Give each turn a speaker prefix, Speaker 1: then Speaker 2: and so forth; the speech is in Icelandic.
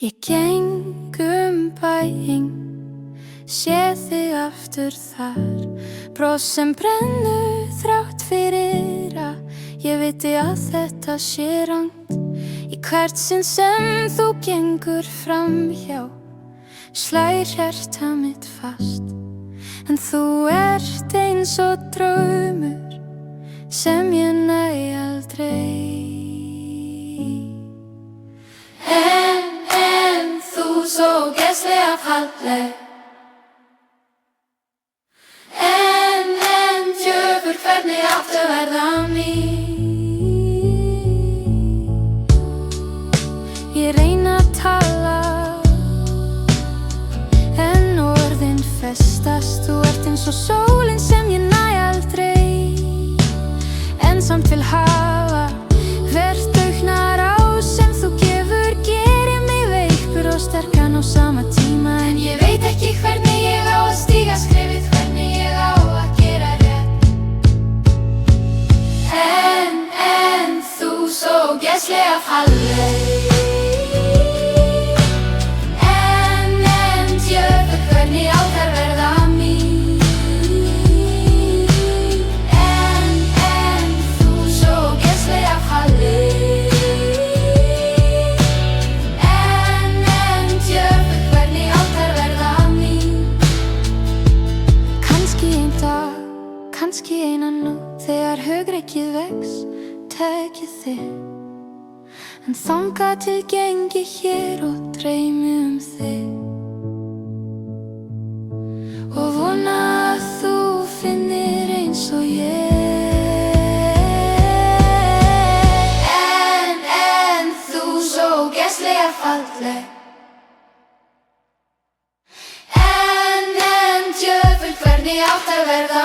Speaker 1: Ég geng bæinn, sé þig aftur þar. Bros sem brennur þrátt fyrir að ég viti að þetta sé rangt. Í hvert sinn sem þú gengur framhjá slær hjarta mitt fast. En þú ert eins og draumur sem ég næ aldrei. En þú svo ógeðslega falleg. En djöfull, hvernig áttu að verða mín? Ég reyni að tala en orðin festast. Þú ert eins og sólin sem ég næ aldrei, en samt vil hafa hvert augnaráð sem þú gefur. Gerir mig veikur og sterkan á sama tíma, en ég veit ekki hvernig ég á að stíga skrefið, hvernig ég á að gera rétt. En þú svo ógeðslega falleg. Hvernig á þær verða mín? En þú svo ógeðslega falleg. En djöfull, hvernig á þær verða mín? Kannski einn dag, kannski eina nótt, þegar hugrekkið vex, tek ég þig. En þangað til geng ég hér og dreymi þig. Og vona að þú finnir eins og ég. En þú svo ógeðslega falleg. En djöfull, hvernig átt að verða